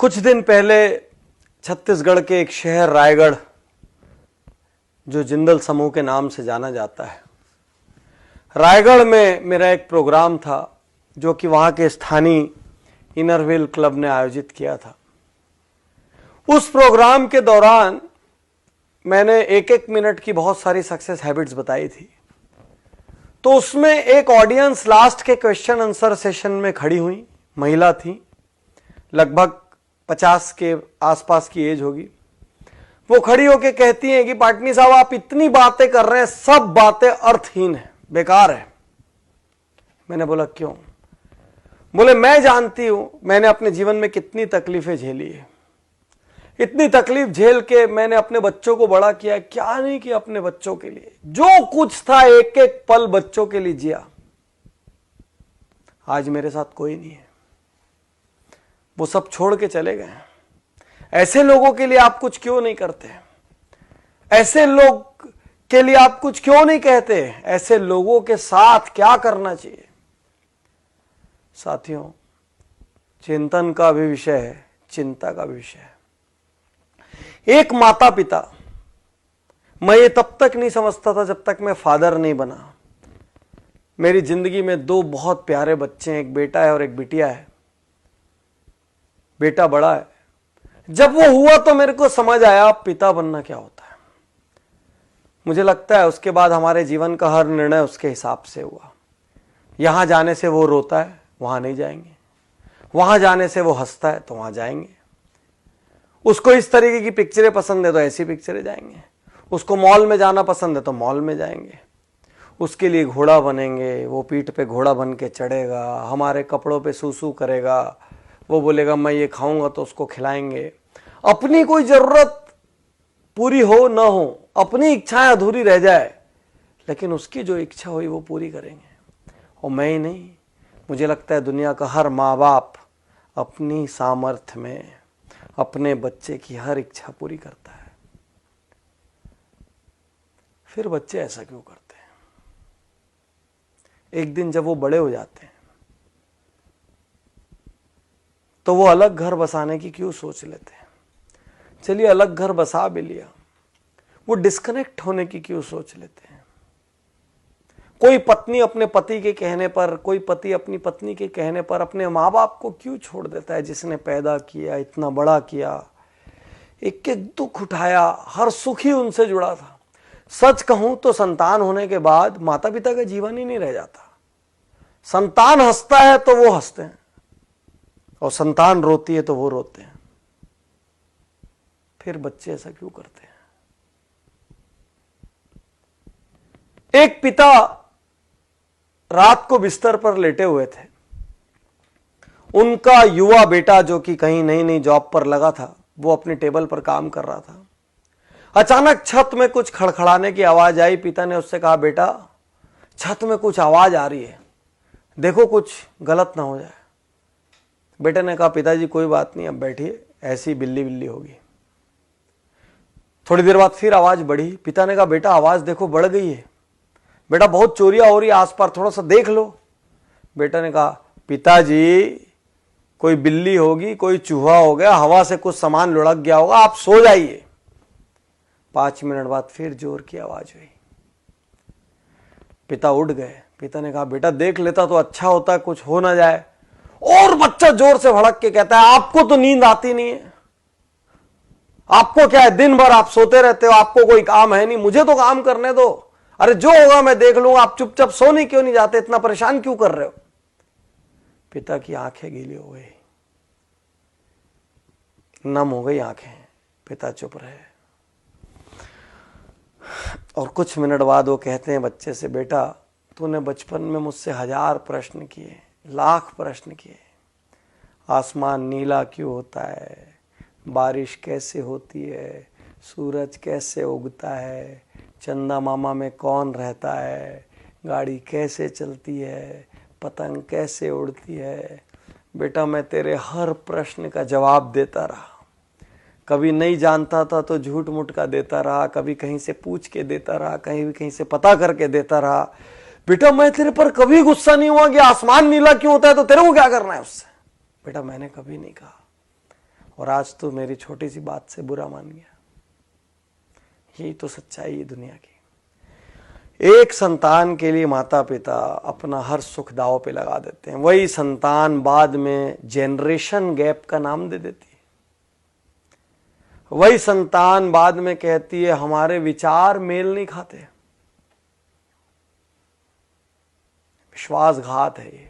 कुछ दिन पहले छत्तीसगढ़ के एक शहर रायगढ़, जो जिंदल समूह के नाम से जाना जाता है, रायगढ़ में मेरा एक प्रोग्राम था जो कि वहां के स्थानीय इनरव्हील क्लब ने आयोजित किया था। उस प्रोग्राम के दौरान मैंने एक एक मिनट की बहुत सारी सक्सेस हैबिट्स बताई थी। तो उसमें एक ऑडियंस लास्ट के क्वेश्चन आंसर सेशन में खड़ी हुई, महिला थी, लगभग 50 के आसपास की एज होगी। वो खड़ी होके कहती हैं कि पाटनी साहब आप इतनी बातें कर रहे हैं, सब बातें अर्थहीन है, बेकार है। मैंने बोला क्यों? बोले मैं जानती हूं मैंने अपने जीवन में कितनी तकलीफें झेली है, इतनी तकलीफ झेल के मैंने अपने बच्चों को बड़ा किया, क्या नहीं किया अपने बच्चों के लिए, जो कुछ था एक एक पल बच्चों के लिए जिया। आज मेरे साथ कोई नहीं है, वो सब छोड़ के चले गए। ऐसे लोगों के लिए आप कुछ क्यों नहीं करते? ऐसे लोग के लिए आप कुछ क्यों नहीं कहते? ऐसे लोगों के साथ क्या करना चाहिए? साथियों, चिंतन का भी विषय है, चिंता का भी विषय है। एक माता पिता, मैं ये तब तक नहीं समझता था जब तक मैं फादर नहीं बना। मेरी जिंदगी में दो बहुत प्यारे बच्चे हैं, एक बेटा है और एक बिटिया है। बेटा बड़ा है। जब वो हुआ तो मेरे को समझ आया पिता बनना क्या होता है। मुझे लगता है उसके बाद हमारे जीवन का हर निर्णय उसके हिसाब से हुआ। यहां जाने से वो रोता है, वहां नहीं जाएंगे। वहां जाने से वो हंसता है तो वहां जाएंगे। उसको इस तरीके की पिक्चरें पसंद है तो ऐसी पिक्चरें जाएंगे। उसको मॉल में जाना पसंद है तो मॉल में जाएंगे। उसके लिए घोड़ा बनेंगे, वो पीठ पे घोड़ा बन के चढ़ेगा, हमारे कपड़ों पे सूसू करेगा, वो बोलेगा मैं ये खाऊंगा तो उसको खिलाएंगे। अपनी कोई जरूरत पूरी हो ना हो, अपनी इच्छाएं अधूरी रह जाए, लेकिन उसकी जो इच्छा हुई वो पूरी करेंगे। और मैं ही नहीं, मुझे लगता है दुनिया का हर माँ बाप अपनी सामर्थ्य में अपने बच्चे की हर इच्छा पूरी करता है। फिर बच्चे ऐसा क्यों करते हैं? एक दिन जब वो बड़े हो जाते हैं तो वो अलग घर बसाने की क्यों सोच लेते हैं? चलिए अलग घर बसा भी लिया, वो डिस्कनेक्ट होने की क्यों सोच लेते हैं? कोई पत्नी अपने पति के कहने पर, कोई पति अपनी पत्नी के कहने पर अपने माँ बाप को क्यों छोड़ देता है, जिसने पैदा किया, इतना बड़ा किया, एक एक दुख उठाया, हर सुख ही उनसे जुड़ा था। सच कहूं तो संतान होने के बाद माता पिता का जीवन ही नहीं रह जाता। संतान हंसता है तो वो हंसते हैं, और संतान रोती है तो वो रोते हैं। फिर बच्चे ऐसा क्यों करते हैं? एक पिता रात को बिस्तर पर लेटे हुए थे। उनका युवा बेटा, जो कि कहीं नई नई जॉब पर लगा था, वो अपने टेबल पर काम कर रहा था। अचानक छत में कुछ खड़खड़ाने की आवाज आई। पिता ने उससे कहा, बेटा छत में कुछ आवाज आ रही है, देखो कुछ गलत ना हो जाए। बेटे ने कहा, पिताजी कोई बात नहीं, अब बैठिए, ऐसी बिल्ली बिल्ली होगी। थोड़ी देर बाद फिर आवाज बढ़ी। पिता ने कहा, बेटा आवाज देखो बढ़ गई है, बेटा बहुत चोरियां हो रही है आसपास, थोड़ा सा देख लो। बेटा ने कहा, पिताजी कोई बिल्ली होगी, कोई चूहा हो गया, हवा से कुछ सामान लुढ़क गया होगा, आप सो जाइए। 5 मिनट बाद फिर जोर की आवाज हुई। पिता उठ गए। पिता ने कहा, बेटा देख लेता तो अच्छा होता, कुछ हो ना जाए। और बच्चा जोर से भड़क के कहता है, आपको तो नींद आती नहीं है, आपको क्या है, दिन भर आप सोते रहते हो, आपको कोई काम है नहीं, मुझे तो काम करने दो, अरे जो होगा मैं देख लूंगा, आप चुपचाप सोने क्यों नहीं जाते, इतना परेशान क्यों कर रहे हो? पिता की आंखें गीली हो गई, नम हो गई आंखें। पिता चुप रहे। और कुछ मिनट बाद वो कहते हैं बच्चे से, बेटा तूने बचपन में मुझसे 1000 प्रश्न किए, लाख प्रश्न किए। आसमान नीला क्यों होता है, बारिश कैसे होती है, सूरज कैसे उगता है, चंदा मामा में कौन रहता है, गाड़ी कैसे चलती है, पतंग कैसे उड़ती है। बेटा मैं तेरे हर प्रश्न का जवाब देता रहा। कभी नहीं जानता था तो झूठ मूठ का देता रहा, कभी कहीं से पूछ के देता रहा, कहीं से पता करके देता रहा। बेटा मैं तेरे पर कभी गुस्सा नहीं हुआ कि आसमान नीला क्यों होता है तो तेरे को क्या करना है उससे। बेटा मैंने कभी नहीं कहा। और आज तो मेरी छोटी सी बात से बुरा मान गया। यही तो सच्चाई है दुनिया की। एक संतान के लिए माता पिता अपना हर सुख दांव पे लगा देते हैं, वही संतान बाद में जेनरेशन गैप का नाम दे देती है। वही संतान बाद में कहती है हमारे विचार मेल नहीं खाते। विश्वासघात है ये,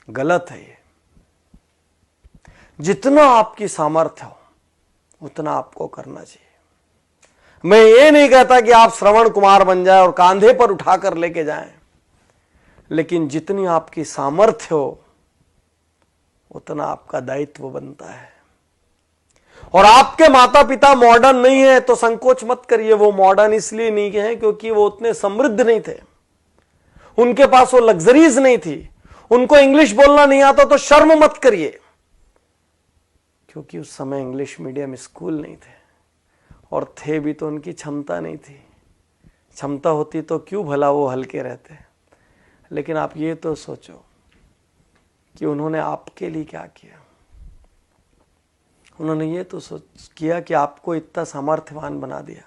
गलत है ये। जितना आपकी सामर्थ्य हो उतना आपको करना चाहिए। मैं ये नहीं कहता कि आप श्रवण कुमार बन जाए और कांधे पर उठाकर लेके जाएं, लेकिन जितनी आपकी सामर्थ्य हो उतना आपका दायित्व बनता है। और आपके माता पिता मॉडर्न नहीं है तो संकोच मत करिए। वो मॉडर्न इसलिए नहीं है क्योंकि वो उतने समृद्ध नहीं थे, उनके पास वो लग्जरीज नहीं थी, उनको इंग्लिश बोलना नहीं आता तो शर्म मत करिए, क्योंकि उस समय इंग्लिश मीडियम स्कूल नहीं थे, और थे भी तो उनकी क्षमता नहीं थी। क्षमता होती तो क्यों भला वो हल्के रहते। लेकिन आप ये तो सोचो कि उन्होंने आपके लिए क्या किया। उन्होंने ये तो किया कि आपको इतना सामर्थ्यवान बना दिया।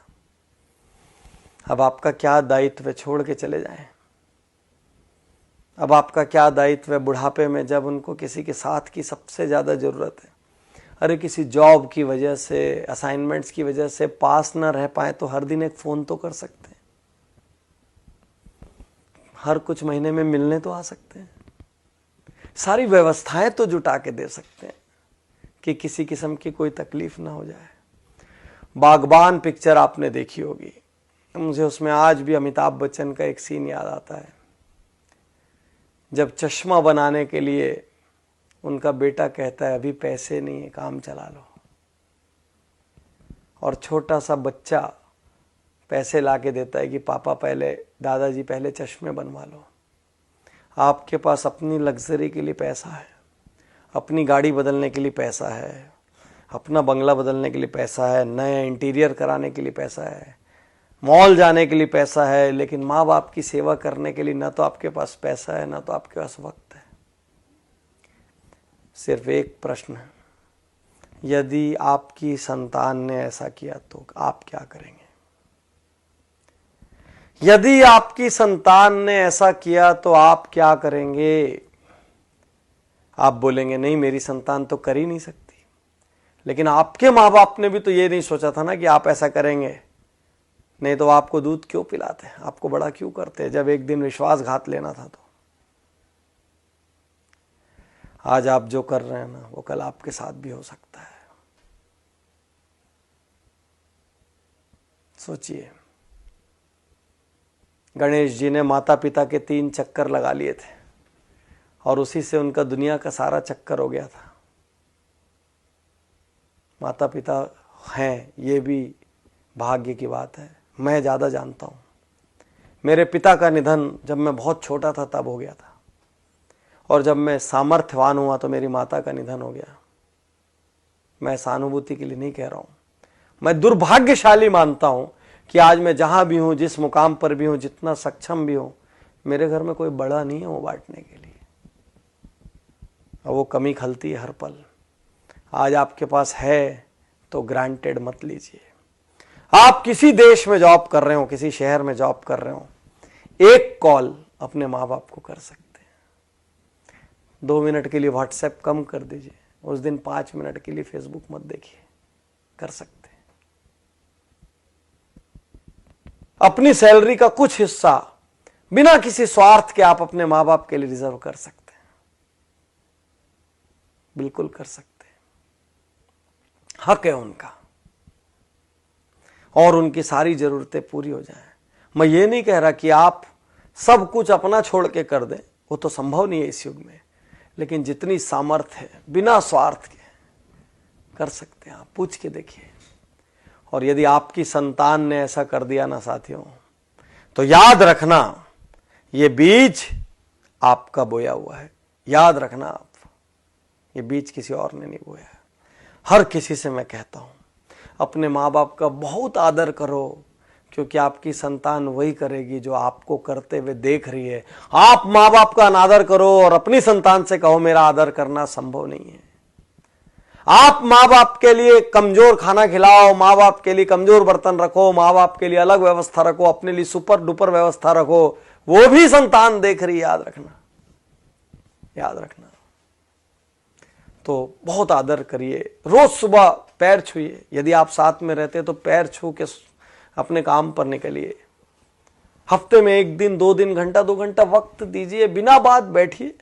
अब आपका क्या दायित्व है, छोड़ के चले जाएं। अब आपका क्या दायित्व है बुढ़ापे में, जब उनको किसी के साथ की सबसे ज्यादा जरूरत है। अरे किसी जॉब की वजह से, असाइनमेंट्स की वजह से पास ना रह पाए तो हर दिन एक फोन तो कर सकते हैं, हर कुछ महीने में मिलने तो आ सकते हैं, सारी व्यवस्थाएं तो जुटा के दे सकते हैं कि किसी किस्म की कोई तकलीफ ना हो जाए। बागबान पिक्चर आपने देखी होगी, मुझे उसमें आज भी अमिताभ बच्चन का एक सीन याद आता है, जब चश्मा बनाने के लिए उनका बेटा कहता है अभी पैसे नहीं है, काम चला लो, और छोटा सा बच्चा पैसे लाके देता है कि पापा पहले, दादाजी पहले चश्मे बनवा लो। आपके पास अपनी लग्जरी के लिए पैसा है, अपनी गाड़ी बदलने के लिए पैसा है, अपना बंगला बदलने के लिए पैसा है, नया इंटीरियर कराने के लिए पैसा है, मॉल जाने के लिए पैसा है, लेकिन माँ बाप की सेवा करने के लिए ना तो आपके पास पैसा है ना तो आपके पास वक्त है। सिर्फ एक प्रश्न है, यदि आपकी संतान ने ऐसा किया तो आप क्या करेंगे? यदि आपकी संतान ने ऐसा किया तो आप क्या करेंगे? आप बोलेंगे नहीं मेरी संतान तो कर ही नहीं सकती, लेकिन आपके माँ बाप ने भी तो ये नहीं सोचा था ना कि आप ऐसा करेंगे, नहीं तो आपको दूध क्यों पिलाते, आपको बड़ा क्यों करते जब एक दिन विश्वासघात लेना था। तो आज आप जो कर रहे हैं ना वो कल आपके साथ भी हो सकता है। सोचिए, गणेश जी ने माता पिता के 3 चक्कर लगा लिए थे और उसी से उनका दुनिया का सारा चक्कर हो गया था। माता पिता हैं ये भी भाग्य की बात है, मैं ज़्यादा जानता हूँ। मेरे पिता का निधन जब मैं बहुत छोटा था तब हो गया था, और जब मैं सामर्थ्यवान हुआ तो मेरी माता का निधन हो गया। मैं सहानुभूति के लिए नहीं कह रहा हूँ, मैं दुर्भाग्यशाली मानता हूँ कि आज मैं जहाँ भी हूँ, जिस मुकाम पर भी हूँ, जितना सक्षम भी हूँ, मेरे घर में कोई बड़ा नहीं है वो बांटने के लिए, और वो कमी खलती है हर पल। आज आपके पास है तो ग्रांटेड मत लीजिए। आप किसी देश में जॉब कर रहे हो, किसी शहर में जॉब कर रहे हो, एक कॉल अपने माँ बाप को कर सकते हैं। 2 मिनट के लिए व्हाट्सएप कम कर दीजिए, उस दिन 5 मिनट के लिए फेसबुक मत देखिए, कर सकते हैं। अपनी सैलरी का कुछ हिस्सा बिना किसी स्वार्थ के आप अपने माँ बाप के लिए रिजर्व कर सकते हैं, बिल्कुल कर सकते हैं, हक है उनका, और उनकी सारी जरूरतें पूरी हो जाएं। मैं ये नहीं कह रहा कि आप सब कुछ अपना छोड़ के कर दें, वो तो संभव नहीं है इस युग में, लेकिन जितनी सामर्थ्य है बिना स्वार्थ के कर सकते हैं। आप पूछ के देखिए। और यदि आपकी संतान ने ऐसा कर दिया ना साथियों, तो याद रखना ये बीज आपका बोया हुआ है। याद रखना आप, ये बीज किसी और ने नहीं बोया है। हर किसी से मैं कहता हूं अपने माँ बाप का बहुत आदर करो, क्योंकि आपकी संतान वही करेगी जो आपको करते हुए देख रही है। आप माँ बाप का अनादर करो और अपनी संतान से कहो मेरा आदर करना संभव नहीं है। आप माँ बाप के लिए कमजोर खाना खिलाओ, माँ बाप के लिए कमजोर बर्तन रखो, माँ बाप के लिए अलग व्यवस्था रखो, अपने लिए सुपर डुपर व्यवस्था रखो, वो भी संतान देख रही है, याद रखना, याद रखना। तो बहुत आदर करिए, रोज सुबह पैर छूइए, यदि आप साथ में रहते तो पैर छू के अपने काम पर निकलिए। हफ्ते में 1 दिन 2 दिन घंटा 2 घंटा वक्त दीजिए, बिना बात बैठिए।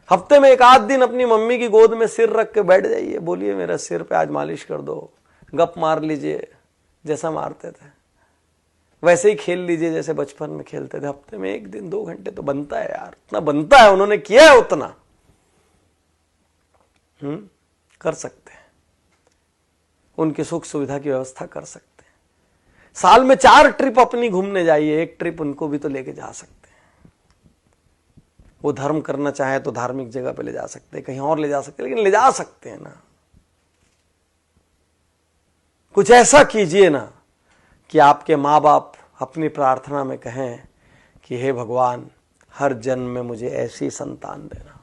हफ्ते में 1 आध दिन अपनी मम्मी की गोद में सिर रख के बैठ जाइए, बोलिए मेरा सिर पे आज मालिश कर दो, गप मार लीजिए जैसा मारते थे, वैसे ही खेल लीजिए जैसे बचपन में खेलते थे। हफ्ते में 1 दिन 2 घंटे तो बनता है यार, उतना बनता है, उन्होंने किया है उतना। कर सकते हैं, उनकी सुख सुविधा की व्यवस्था कर सकते हैं। साल में 4 ट्रिप अपनी घूमने जाइए, 1 ट्रिप उनको भी तो लेके जा सकते हैं। वो धर्म करना चाहे तो धार्मिक जगह पे ले जा सकते हैं, कहीं और ले जा सकते हैं, लेकिन ले जा सकते हैं ना। कुछ ऐसा कीजिए ना कि आपके माँ बाप अपनी प्रार्थना में कहें कि हे भगवान, हर जन्म में मुझे ऐसी संतान देना,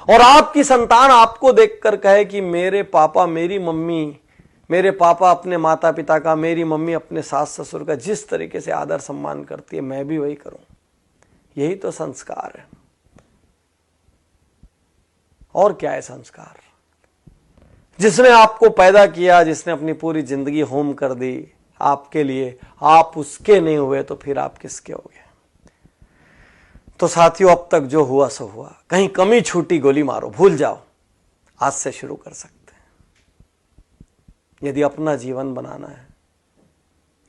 और आपकी संतान आपको देखकर कहे कि मेरे पापा मेरी मम्मी, मेरे पापा अपने माता पिता का, मेरी मम्मी अपने सास ससुर का जिस तरीके से आदर सम्मान करती है, मैं भी वही करूं। यही तो संस्कार है, और क्या है संस्कार? जिसने आपको पैदा किया, जिसने अपनी पूरी जिंदगी होम कर दी आपके लिए, आप उसके नहीं हुए तो फिर आप किसके हो गए? तो साथियों, अब तक जो हुआ सो हुआ, कहीं कमी छूटी गोली मारो, भूल जाओ, आज से शुरू कर सकते हैं। यदि अपना जीवन बनाना है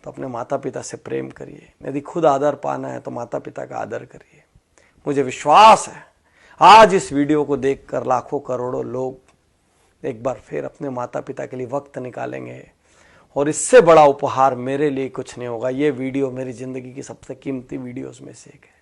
तो अपने माता पिता से प्रेम करिए, यदि खुद आदर पाना है तो माता पिता का आदर करिए। मुझे विश्वास है आज इस वीडियो को देखकर लाखों करोड़ों लोग एक बार फिर अपने माता पिता के लिए वक्त निकालेंगे, और इससे बड़ा उपहार मेरे लिए कुछ नहीं होगा। ये वीडियो मेरी जिंदगी की सबसे कीमती वीडियोस में से एक है।